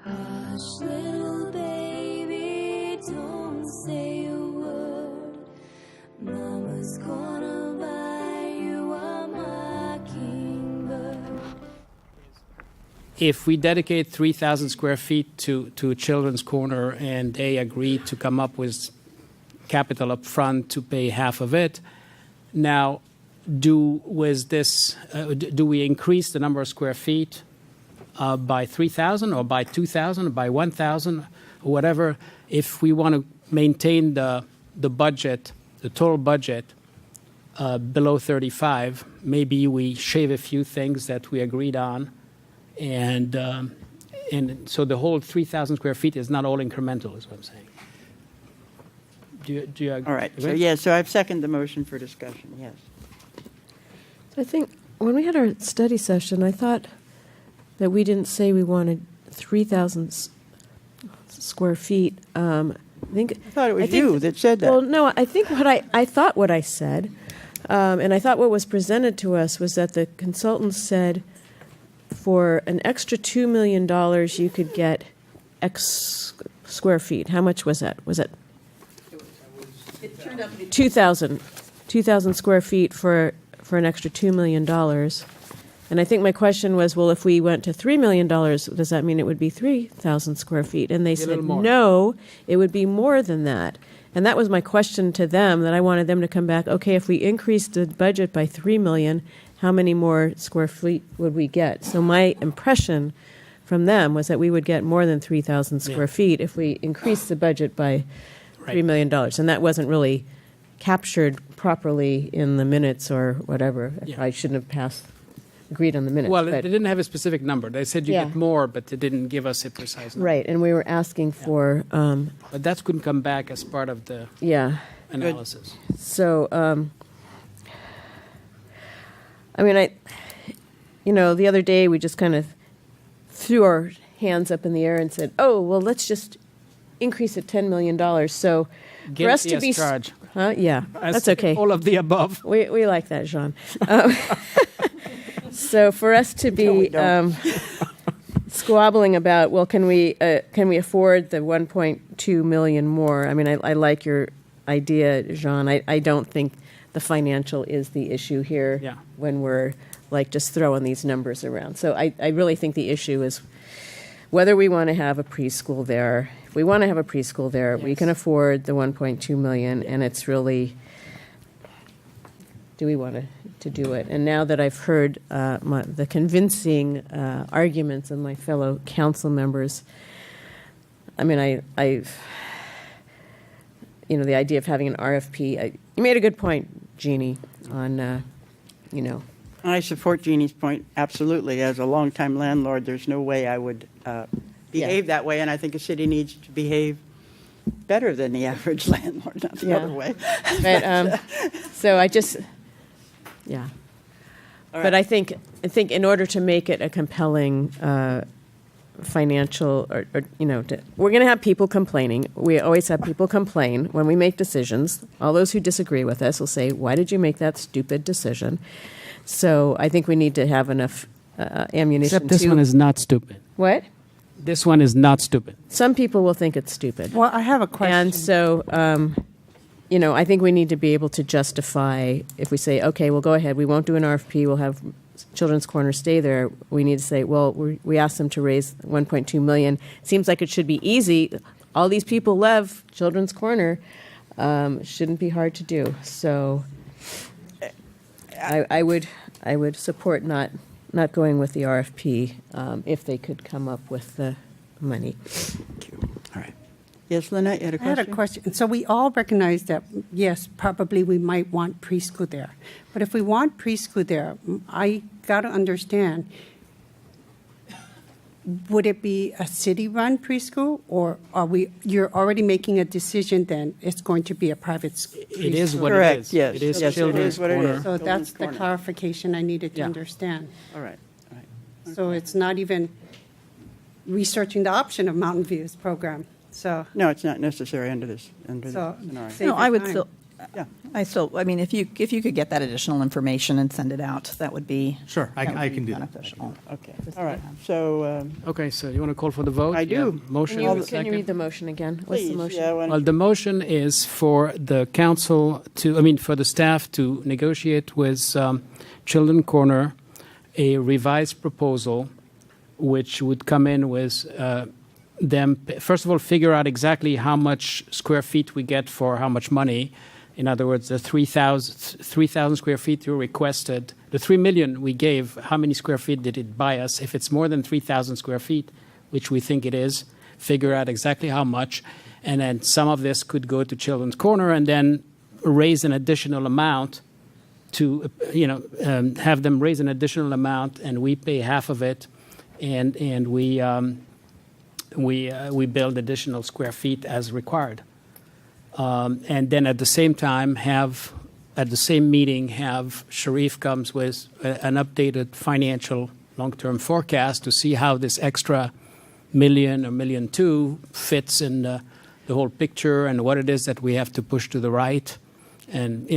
Hush, little baby, don't say a word. Mama's gonna buy you a mockingbird. If we dedicate 3,000 square feet to Children's Corner and they agree to come up with capital up front to pay half of it, now do we increase the number of square feet by 3,000 or by 2,000 or by 1,000 or whatever? If we want to maintain the budget, the total budget below 35, maybe we shave a few things that we agreed on, and so the whole 3,000 square feet is not all incremental, is what I'm saying. Do you agree? All right. So I've seconded the motion for discussion. Yes. I think when we had our study session, I thought that we didn't say we wanted 3,000 square feet. I thought it was you that said that. Well, no, I think I thought what I said, and I thought what was presented to us was that the consultant said for an extra $2 million you could get X square feet. How much was that? Was it? It turned out to be 2,000 square feet for an extra $2 million. And I think my question was, well, if we went to $3 million, does that mean it would be 3,000 square feet? And they said, no, it would be more than that. And that was my question to them, that I wanted them to come back, okay, if we increased the budget by $3 million, how many more square feet would we get? So my impression from them was that we would get more than 3,000 square feet if we increased the budget by $3 million. And that wasn't really captured properly in the minutes or whatever. Yeah. I shouldn't have agreed on the minutes. Well, but, they didn't have a specific number. They said you get more, but they didn't give us a precise number. right, and we were asking for... But that couldn't come back as part of the analysis. So, the other day we just kind of threw our hands up in the air and said, oh, well, let's just increase it $10 million. So for us to be... charge. Yeah, that's okay. All of the above. We like that, Jean. So for us to be squabbling about, well, can we afford the 1.2 million more? I mean, I like your idea, Jean. I don't think the financial is the issue here when we're like just throwing these numbers around. So I really think the issue is whether we want to have a preschool there. If we want to have a preschool there, we can afford the 1.2 million, and it's really, do we want to do it? And now that I've heard the convincing arguments of my fellow council members, I mean, I've the idea of having an RFP. You made a good point, Jeannie, on I support Jeannie's point absolutely. As a longtime landlord, there's no way I would behave that way, and I think a city needs to behave better than the average landlord, not the other way. But, so I just, right. But I think in order to make it a compelling financial, or we're going to have people complaining. We always have people complain when we make decisions. All those who disagree with us will say, why did you make that stupid decision? So I think we need to have enough ammunition. Except this one is not stupid. What? This one is not stupid. Some people will think it's stupid. Well, I have a question. And so, I think we need to be able to justify, if we say, okay, well, go ahead, we won't do an RFP, we'll have Children's Corner stay there, we need to say, well, we asked them to raise $1.2 million. Seems like it should be easy. All these people love Children's Corner. Shouldn't be hard to do. So I would support not going with the RFP if they could come up with the money. Thank you. All right. Yes, Lynette, you had a question? I had a question. So we all recognize that, yes, probably we might want preschool there. But if we want preschool there, I got to understand, would it be a city-run preschool, or you're already making a decision then it's going to be a private preschool? It is what Correct, it is. yes. It is Yes, Children's what it Corner. is. So that's the Corner. clarification I needed to understand. All right. So it's not even researching the option of Mountain View's program. So No, it's not necessary under this. So- scenario. Save No, your I would time. still, Yeah. I mean, if you could get that additional information and send it out, that would be. Sure, that would I be can do that. beneficial. Okay, all right. So, Okay, so you want to call for the vote? I You do. have Motion, Can you second? read the motion again? What's the please, motion? yeah, Well, the motion is for the council to, I mean, for the staff to negotiate with Children Corner a revised proposal, which would come in with them, first of all, figure out exactly how much square feet we get for how much money. In other words, the 3,000 square feet you requested, the 3 million we gave, how many square feet did it buy us? If it's more than 3,000 square feet, which we think it is, figure out exactly how much. And then some of this could go to Children's Corner and then raise an additional amount to, have them raise an additional amount and we pay half of it. And we build additional square feet as required. And then at the same time at the same meeting, have Sharif comes with an updated financial long-term forecast to see how this extra million or million two fits in the whole picture and what it is that we have to push to the right. And,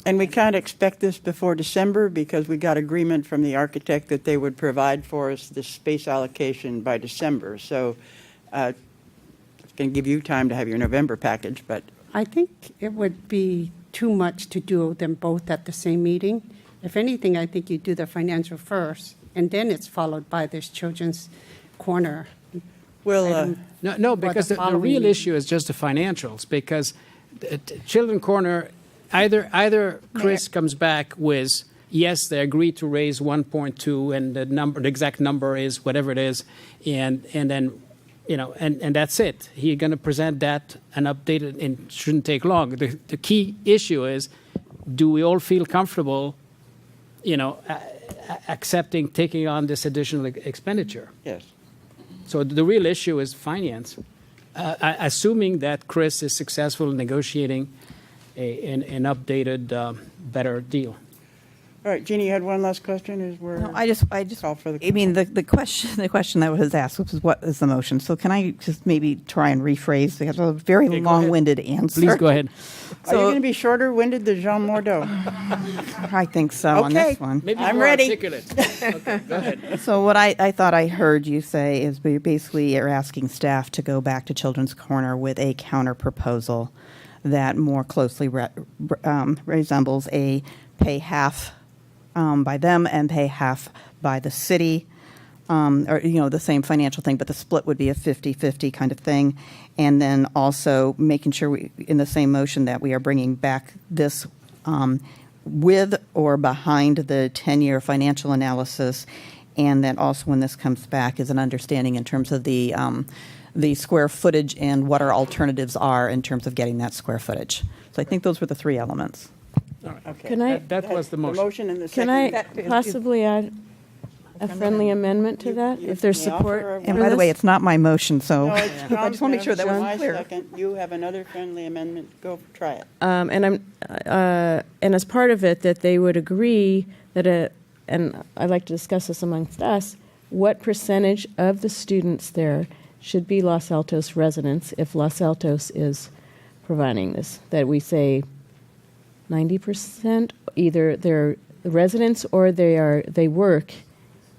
And we can't expect this before December because we got agreement from the architect that they would provide for us the space allocation by December. So it's going to give you time to have your November package, but I think it would be too much to do them both at the same meeting. If anything, I think you do the financial first, and then it's followed by this children's corner. we'll, No, because the following real meeting. issue is just the financials, because Children Corner, either Chris comes back with, yes, they agree to raise 1.2, and the exact number is whatever it is, and then, and that's it. He's going to present that and update it, and it shouldn't take long. The key issue is, do we all feel comfortable, accepting, taking on this additional expenditure? yes. So the real issue is finance. Assuming that Chris is successful in negotiating an updated, better deal. All right, Jeannie, you had one last question? No, I just, Call for the I mean, the question that was asked was, what is the motion? So can I just maybe try and rephrase? Because a very Okay, go ahead. long-winded answer. Please go ahead. Are you going to be shorter-winded than Jean Mordo? I think so on Okay. this one. Maybe I'm more ready. articulate. Okay, go ahead. So what I thought I heard you say is we basically are asking staff to go back to Children's Corner with a counter proposal that more closely resembles a pay half by them and pay half by the city, or the same financial thing, but the split would be a 50-50 kind of thing. And then also making sure in the same motion that we are bringing back this with or behind the 10-year financial analysis, and that also when this comes back is an understanding in terms of the square footage and what our alternatives are in terms of getting that square footage. So I think those were the three elements. Okay. Can I- That was the motion. The motion and the Can second. I possibly add a friendly amendment to that, if there's May I offer support? a- And for by the way, this? it's not my motion, so No, I it's just want to make sure that John's was clear. my second. You have another friendly amendment. Go try it. And as part of it, that they would agree that and I'd like to discuss this amongst us, what percentage of the students there should be Los Altos residents if Los Altos is providing this? That we say 90%, either they're residents or they work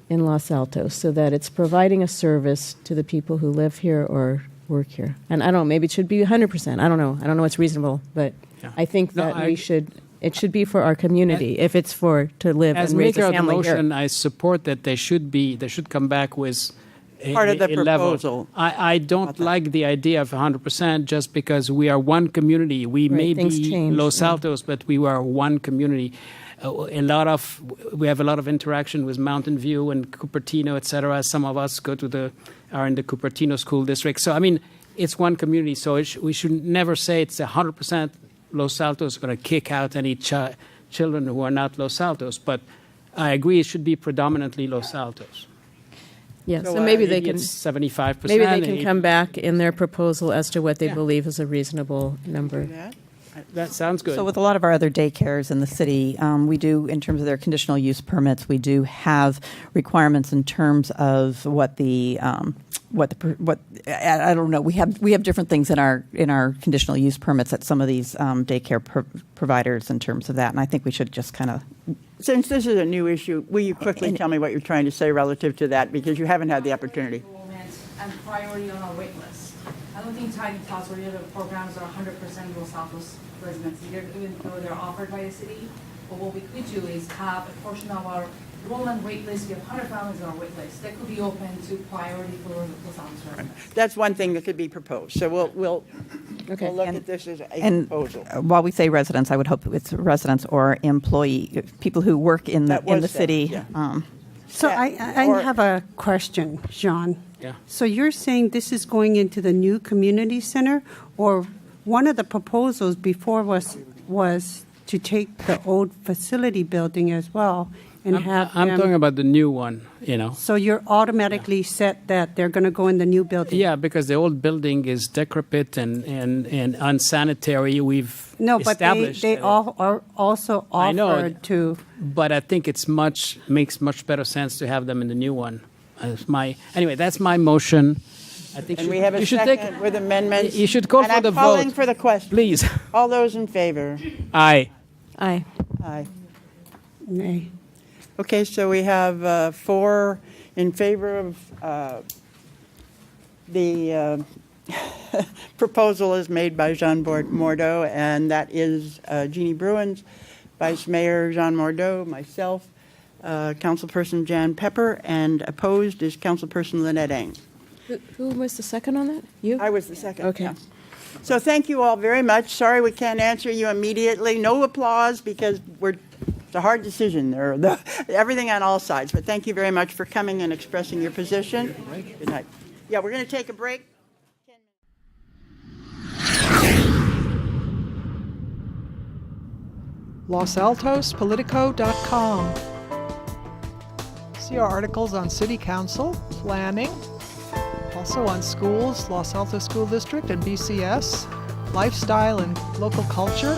in Los Altos, so that it's providing a service to the people who live here or work here. And I don't know, maybe it should be 100%. I don't know what's reasonable, but Yeah. I think No, that it should be for our community, if it's to live As and raise maker a of the family motion, here. I support that they should come back with Part of the a level. proposal. I don't like the idea of 100% just because we are one community. We may things be change, Los yeah. Altos, but we are one community. We have a lot of interaction with Mountain View and Cupertino, et cetera. Some of us are in the Cupertino School District. So, I mean, it's one community. So we should never say it's 100% Los Altos going to kick out any children who are not Los Altos. But I agree it should be predominantly Los Altos. Yeah, So, so maybe they Maybe can, it's 75%. maybe they can come back in their proposal as to what they Yeah. believe is a reasonable number. Do that. That sounds good. So with a lot of our other daycares in the city, we do, in terms of their conditional use permits, we do have requirements in terms of what I don't know. We have different things in our conditional use permits at some of these daycare providers in terms of that, and I think we should just kind of. Since this is a new issue, will you quickly tell me what you're trying to say relative to that, because you haven't had the opportunity? And priority on our wait list. I don't think tiny tots or the other programs are 100% Los Altos residents, even though they're offered by the city. But what we could do is have a portion of our enrollment wait list. We have 100 families on our wait list that could be open to priority for Los Altos residents. That's one thing that could be proposed. So we'll look at this as a proposal. While we say residents, I would hope it's residents or employee, people who work in the city. Yeah. So I have a question, Jean. Yeah. So you're saying this is going into the new community center, or one of the proposals before was to take the old facility building as well and I'm talking about the new one, So you're automatically set that they're going to go in the new building? Yeah, because the old building is decrepit and unsanitary. We've but established they that all are also I know, offered to. But I think makes much better sense to have them in the new one. Anyway, that's my motion. I think And we have a second with amendments. You should call and for the vote. I'm calling for the question. Please. All those in favor? Aye. Aye. Aye. Nay. Okay, so we have 4 in favor of the proposal is made by Jean Mordo, and that is Jeannie Bruins, Vice Mayor Jean Mordo, myself, Councilperson Jan Pepper, and opposed is Councilperson Lynette Eng. Who was the second on that? You? I was the second. Okay. Yeah. So thank you all very much. Sorry we can't answer you immediately. No applause because it's a hard decision. Everything on all sides. But thank you very much for coming and expressing your position. Good night. Yeah, we're going to take a break. LosAltosPolitico.com. See our articles on City Council, planning, also on schools, Los Altos School District and BCS, lifestyle and local culture,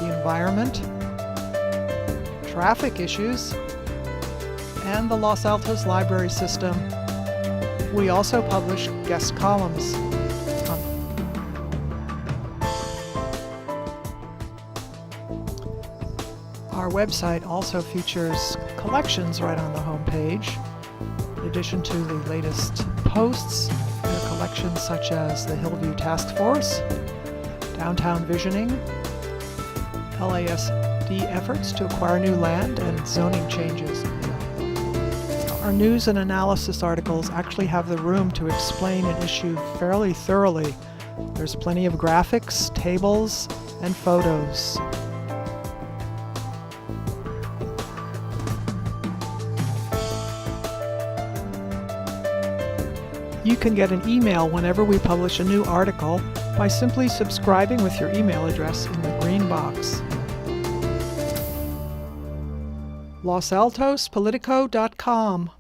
the environment, traffic issues, and the Los Altos Library System. We also publish guest columns. Our website also features collections right on the homepage. In addition to the latest posts, there are collections such as the Hillview Task Force, Downtown Visioning, LASD efforts to acquire new land, and zoning changes. Our news and analysis articles actually have the room to explain an issue fairly thoroughly. There's plenty of graphics, tables, and photos. You can get an email whenever we publish a new article by simply subscribing with your email address in the green box. LosAltosPolitico.com